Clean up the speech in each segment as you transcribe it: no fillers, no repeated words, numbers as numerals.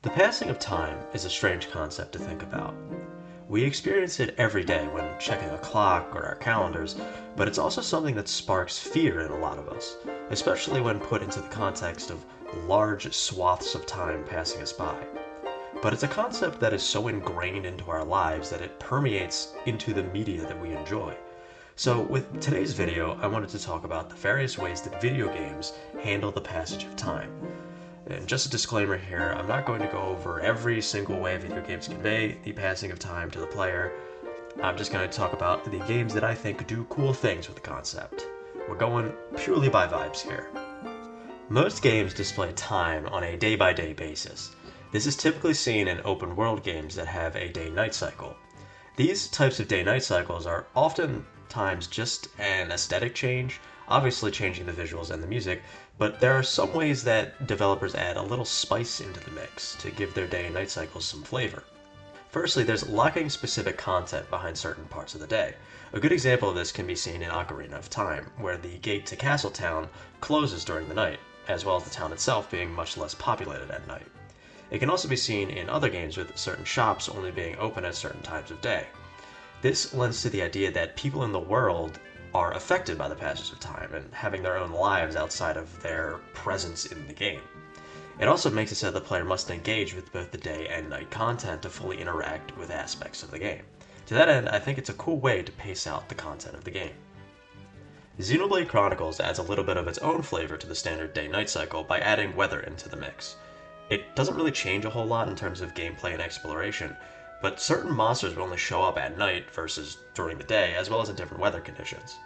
The passing of time is a strange concept to think about. We experience it every day when checking a clock or our calendars, but it's also something that sparks fear in a lot of us, especially when put into the context of large swaths of time passing us by. But it's a concept that is so ingrained into our lives that it permeates into the media that we enjoy. So, with today's video, I wanted to talk about the various ways that video games handle the passage of time. And just a disclaimer here, I'm not going to go over every single way video games convey the passing of time to the player. I'm just going to talk about the games that I think do cool things with the concept. We're going purely by vibes here. Most games display time on a day-by-day basis. This is typically seen in open-world games that have a day-night cycle. These types of day-night cycles are oftentimes just an aesthetic change, obviously changing the visuals and the music, but there are some ways that developers add a little spice into the mix to give their day and night cycles some flavor. Firstly, there's locking specific content behind certain parts of the day. A good example of this can be seen in Ocarina of Time, where the gate to Castle Town closes during the night, as well as the town itself being much less populated at night. It can also be seen in other games with certain shops only being open at certain times of day. This lends to the idea that people in the world are affected by the passage of time and having their own lives outside of their presence in the game. It also makes it so the player must engage with both the day and night content to fully interact with aspects of the game. To that end, I think it's a cool way to pace out the content of the game. Xenoblade Chronicles adds a little bit of its own flavor to the standard day-night cycle by adding weather into the mix. It doesn't really change a whole lot in terms of gameplay and exploration, but certain monsters will only show up at night versus during the day, as well as in different weather conditions.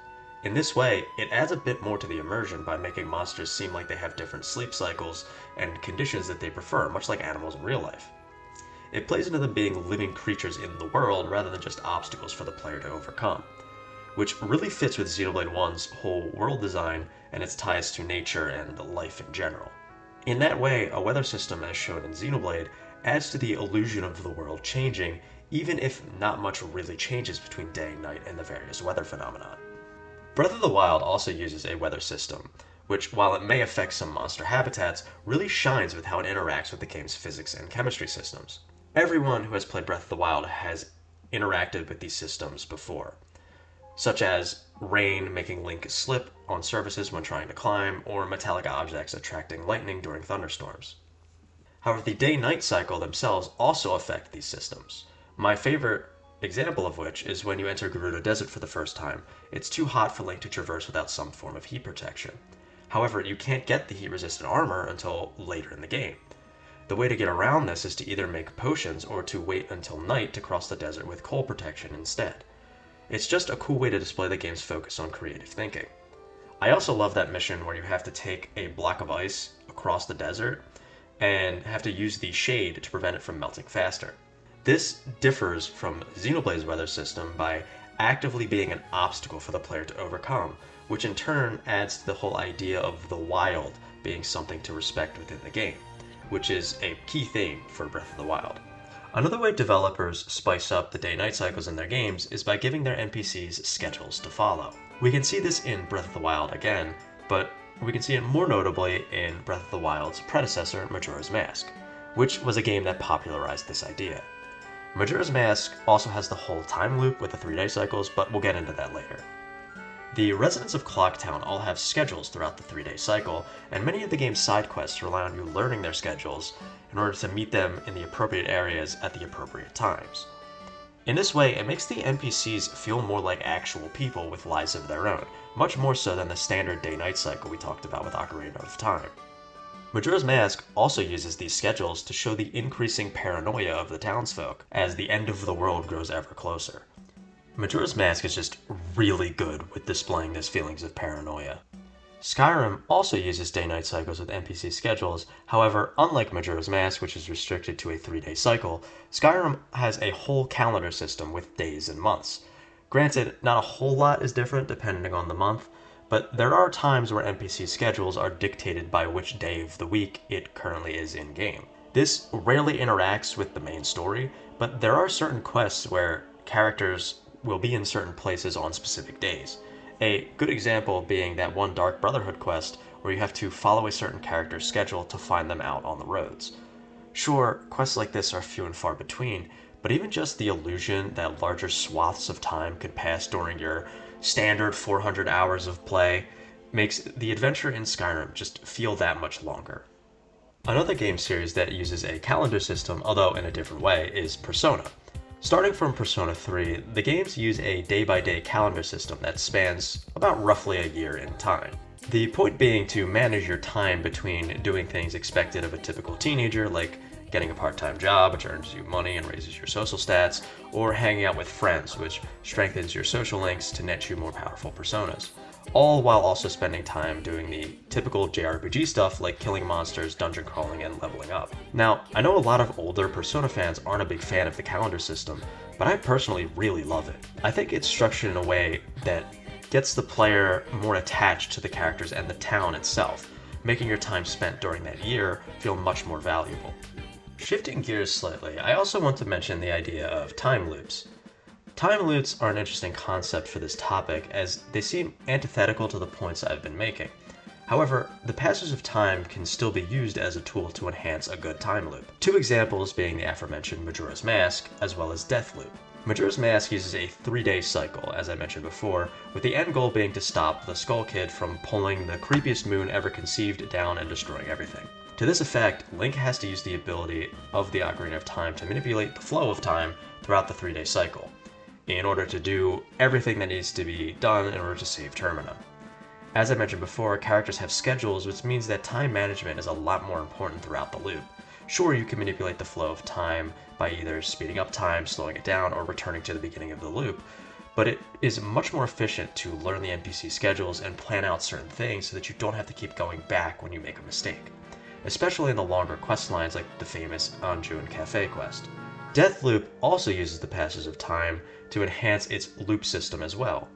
In this way, it adds a bit more to the immersion by making monsters seem like they have different sleep cycles and conditions that they prefer, much like animals in real life. It plays into them being living creatures in the world rather than just obstacles for the player to overcome, which really fits with Xenoblade 1's whole world design and its ties to nature and life in general. In that way, a weather system as shown in Xenoblade adds to the illusion of the world changing, even if not much really changes between day and night and the various weather phenomena. Breath of the Wild also uses a weather system, which, while it may affect some monster habitats, really shines with how it interacts with the game's physics and chemistry systems. Everyone who has played Breath of the Wild has interacted with these systems before, such as rain making Link slip on surfaces when trying to climb, or metallic objects attracting lightning during thunderstorms. However, the day-night cycle themselves also affect these systems. My favorite example of which is when you enter Gerudo Desert for the first time. It's too hot for Link to traverse without some form of heat protection. However, you can't get the heat-resistant armor until later in the game. The way to get around this is to either make potions or to wait until night to cross the desert with cold protection instead. It's just a cool way to display the game's focus on creative thinking. I also love that mission where you have to take a block of ice across the desert and have to use the shade to prevent it from melting faster. This differs from Xenoblade's weather system by actively being an obstacle for the player to overcome, which in turn adds to the whole idea of the wild being something to respect within the game, which is a key theme for Breath of the Wild. Another way developers spice up the day-night cycles in their games is by giving their NPCs schedules to follow. We can see this in Breath of the Wild again, but we can see it more notably in Breath of the Wild's predecessor, Majora's Mask, which was a game that popularized this idea. Majora's Mask also has the whole time loop with the 3-day cycles, but we'll get into that later. The residents of Clocktown all have schedules throughout the 3-day cycle, and many of the game's side quests rely on you learning their schedules in order to meet them in the appropriate areas at the appropriate times. In this way, it makes the NPCs feel more like actual people with lives of their own, much more so than the standard day-night cycle we talked about with Ocarina of Time. Majora's Mask also uses these schedules to show the increasing paranoia of the townsfolk as the end of the world grows ever closer. Majora's Mask is just really good with displaying these feelings of paranoia. Skyrim also uses day-night cycles with NPC schedules. However, unlike Majora's Mask, which is restricted to a 3-day cycle, Skyrim has a whole calendar system with days and months. Granted, not a whole lot is different depending on the month, but there are times where NPC schedules are dictated by which day of the week it currently is in-game. This rarely interacts with the main story, but there are certain quests where characters will be in certain places on specific days. A good example being that one Dark Brotherhood quest where you have to follow a certain character's schedule to find them out on the roads. Sure, quests like this are few and far between, but even just the illusion that larger swaths of time could pass during your standard 400 hours of play makes the adventure in Skyrim just feel that much longer. Another game series that uses a calendar system, although in a different way, is Persona. Starting from Persona 3, the games use a day-by-day calendar system that spans about roughly a year in time. The point being to manage your time between doing things expected of a typical teenager, like getting a part-time job, which earns you money and raises your social stats, or hanging out with friends, which strengthens your social links to net you more powerful personas. All while also spending time doing the typical JRPG stuff like killing monsters, dungeon crawling, and leveling up. Now, I know a lot of older Persona fans aren't a big fan of the calendar system, but I personally really love it. I think it's structured in a way that gets the player more attached to the characters and the town itself, making your time spent during that year feel much more valuable. Shifting gears slightly, I also want to mention the idea of time loops. Time loops are an interesting concept for this topic as they seem antithetical to the points I've been making. However, the passage of time can still be used as a tool to enhance a good time loop. Two examples being the aforementioned Majora's Mask as well as Deathloop. Majora's Mask uses a 3-day cycle, as I mentioned before, with the end goal being to stop the Skull Kid from pulling the creepiest moon ever conceived down and destroying everything. To this effect, Link has to use the ability of the Ocarina of Time to manipulate the flow of time throughout the 3-day cycle, in order to do everything that needs to be done in order to save Termina. As I mentioned before, characters have schedules, which means that time management is a lot more important throughout the loop. Sure, you can manipulate the flow of time by either speeding up time, slowing it down, or returning to the beginning of the loop, but it is much more efficient to learn the NPC schedules and plan out certain things so that you don't have to keep going back when you make a mistake, especially in the longer quest lines like the famous Anjun Cafe quest. Deathloop also uses the passage of time to enhance its loop system as well.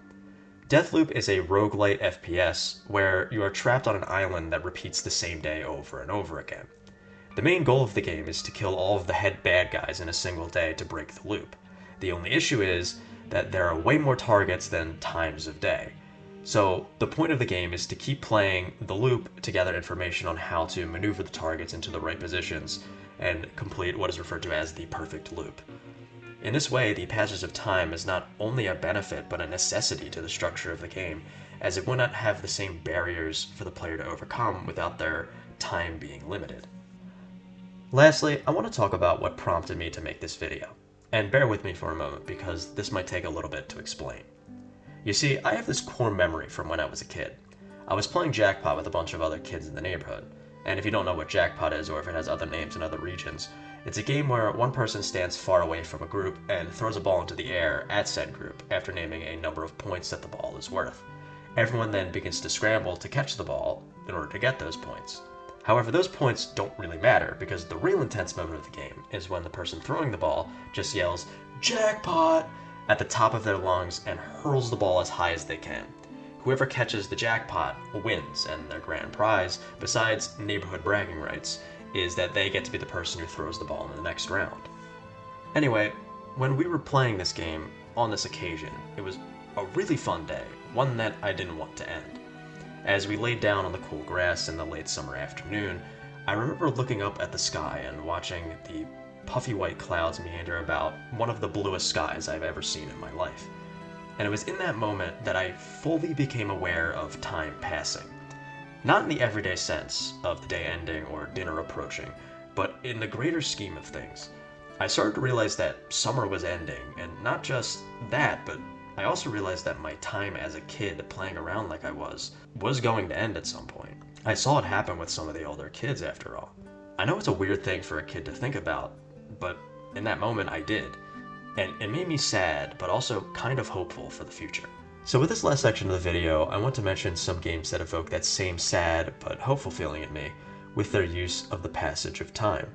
Deathloop is a roguelite FPS where you are trapped on an island that repeats the same day over and over again. The main goal of the game is to kill all of the head bad guys in a single day to break the loop. The only issue is that there are way more targets than times of day. So the point of the game is to keep playing the loop to gather information on how to maneuver the targets into the right positions and complete what is referred to as the perfect loop. In this way, the passage of time is not only a benefit but a necessity to the structure of the game, as it would not have the same barriers for the player to overcome without their time being limited. Lastly, I want to talk about what prompted me to make this video, and bear with me for a moment because this might take a little bit to explain. You see, I have this core memory from when I was a kid. I was playing Jackpot with a bunch of other kids in the neighborhood, and if you don't know what Jackpot is or if it has other names in other regions, it's a game where one person stands far away from a group and throws a ball into the air at said group after naming a number of points that the ball is worth. Everyone then begins to scramble to catch the ball in order to get those points. However, those points don't really matter because the real intense moment of the game is when the person throwing the ball just yells, "Jackpot!" at the top of their lungs and hurls the ball as high as they can. Whoever catches the jackpot wins, and their grand prize, besides neighborhood bragging rights, is that they get to be the person who throws the ball in the next round. Anyway, when we were playing this game on this occasion, it was a really fun day, one that I didn't want to end. As we laid down on the cool grass in the late summer afternoon, I remember looking up at the sky and watching the puffy white clouds meander about one of the bluest skies I've ever seen in my life. And it was in that moment that I fully became aware of time passing. Not in the everyday sense of the day ending or dinner approaching, but in the greater scheme of things. I started to realize that summer was ending, and not just that, but I also realized that my time as a kid playing around like I was going to end at some point. I saw it happen with some of the older kids after all. I know it's a weird thing for a kid to think about, but in that moment I did. And it made me sad, but also kind of hopeful for the future. So with this last section of the video, I want to mention some games that evoke that same sad but hopeful feeling in me with their use of the passage of time.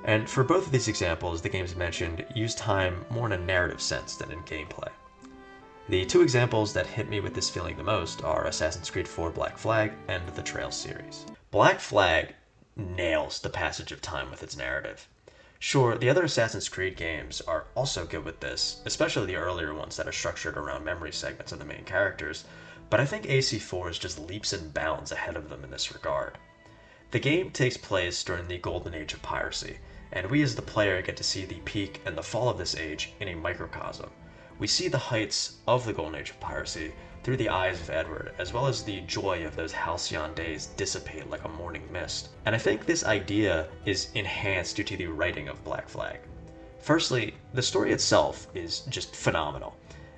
And for both of these examples, the games mentioned use time more in a narrative sense than in gameplay. The two examples that hit me with this feeling the most are Assassin's Creed 4 Black Flag and the Trails series. Black Flag nails the passage of time with its narrative. Sure, the other Assassin's Creed games are also good with this, especially the earlier ones that are structured around memory segments of the main characters, but I think AC4 is just leaps and bounds ahead of them in this regard. The game takes place during the golden age of piracy, and we as the player get to see the peak and the fall of this age in a microcosm. We see the heights of the golden age of piracy through the eyes of Edward, as well as the joy of those halcyon days dissipate like a morning mist. And I think this idea is enhanced due to the writing of Black Flag. Firstly, the story itself is just phenomenal,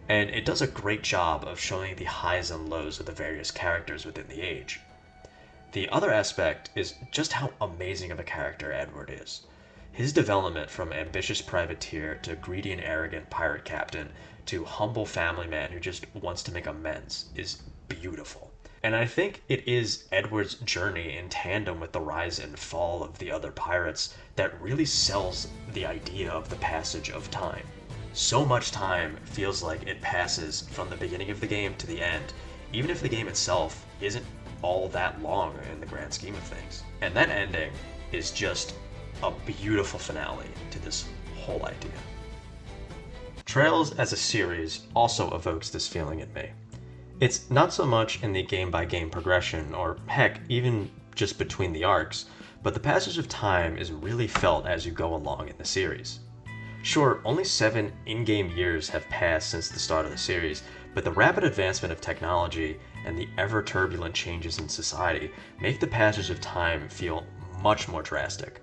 and it does a great job of showing the highs and lows of the various characters within the age. The other aspect is just how amazing of a character Edward is. His development from ambitious privateer to greedy and arrogant pirate captain to humble family man who just wants to make amends is beautiful. And I think it is Edward's journey in tandem with the rise and fall of the other pirates that really sells the idea of the passage of time. So much time feels like it passes from the beginning of the game to the end, even if the game itself isn't all that long in the grand scheme of things. And that ending is just a beautiful finale to this whole idea. Trails as a series also evokes this feeling in me. It's not so much in the game-by-game progression, or heck, even just between the arcs, but the passage of time is really felt as you go along in the series. Sure, only 7 in-game years have passed since the start of the series, but the rapid advancement of technology and the ever-turbulent changes in society make the passage of time feel much more drastic.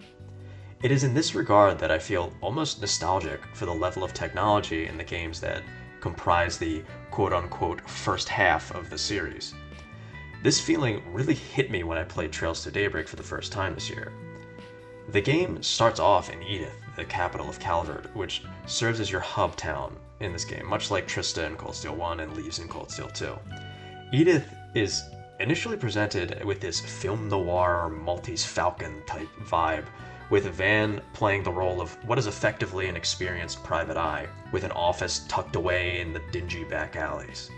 It is in this regard that I feel almost nostalgic for the level of technology in the games that comprise the quote-unquote first half of the series. This feeling really hit me when I played Trails to Daybreak for the first time this year. The game starts off in Eryth, the capital of Calvert, which serves as your hub town in this game, much like Trista in Cold Steel 1 and Leaves in Cold Steel 2. Eryth is initially presented with this film noir Maltese Falcon type vibe, with Van playing the role of what is effectively an experienced private eye, with an office tucked away in the dingy back alleys.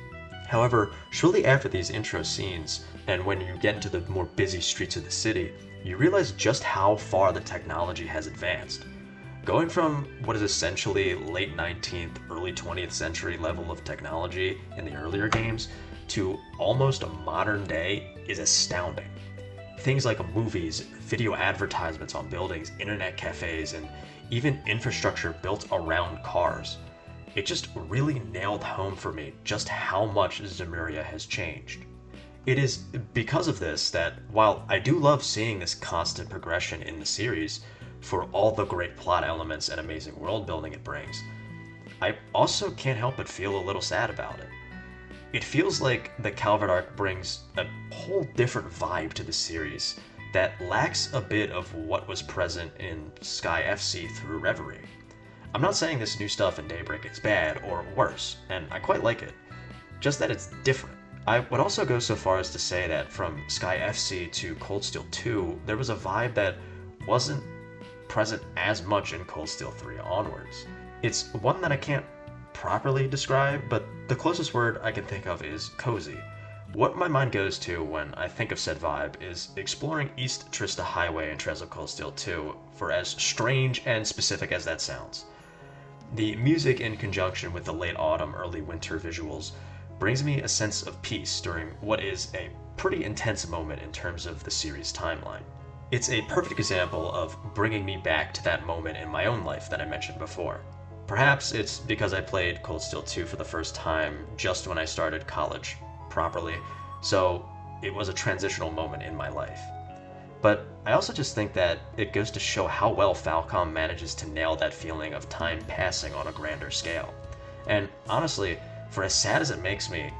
However, shortly after these intro scenes, and when you get into the more busy streets of the city, you realize just how far the technology has advanced. Going from what is essentially late 19th, early 20th century level of technology in the earlier games to almost a modern day is astounding. Things like movies, video advertisements on buildings, internet cafes, and even infrastructure built around cars. It just really nailed home for me just how much Zemuria has changed. It is because of this that, while I do love seeing this constant progression in the series for all the great plot elements and amazing world building it brings, I also can't help but feel a little sad about it. It feels like the Calvert arc brings a whole different vibe to the series that lacks a bit of what was present in Sky FC through Reverie. I'm not saying this new stuff in Daybreak is bad or worse, and I quite like it, just that it's different. I would also go so far as to say that from Sky FC to Cold Steel 2, there was a vibe that wasn't present as much in Cold Steel 3 onwards. It's one that I can't properly describe, but the closest word I can think of is cozy. What my mind goes to when I think of said vibe is exploring East Trista Highway in Trails of Cold Steel 2, for as strange and specific as that sounds. The music in conjunction with the late autumn, early winter visuals brings me a sense of peace during what is a pretty intense moment in terms of the series timeline. It's a perfect example of bringing me back to that moment in my own life that I mentioned before. Perhaps it's because I played Cold Steel 2 for the first time just when I started college properly, so it was a transitional moment in my life. But I also just think that it goes to show how well Falcom manages to nail that feeling of time passing on a grander scale. And honestly, for as sad as it makes me,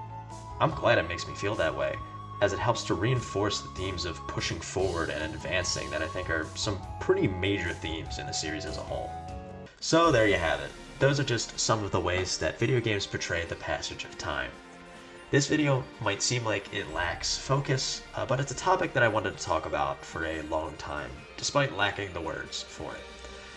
I'm glad it makes me feel that way, as it helps to reinforce the themes of pushing forward and advancing that I think are some pretty major themes in the series as a whole. So there you have it. Those are just some of the ways that video games portray the passage of time. This video might seem like it lacks focus, but it's a topic that I wanted to talk about for a long time, despite lacking the words for it.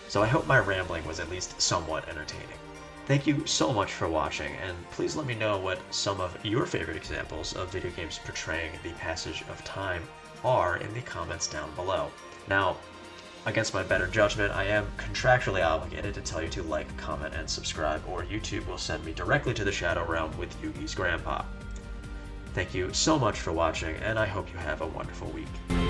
So I hope my rambling was at least somewhat entertaining. Thank you so much for watching, and please let me know what some of your favorite examples of video games portraying the passage of time are in the comments down below. Now, against my better judgment, I am contractually obligated to tell you to like, comment, and subscribe, or YouTube will send me directly to the Shadow Realm with Yugi's grandpa. Thank you so much for watching, and I hope you have a wonderful week.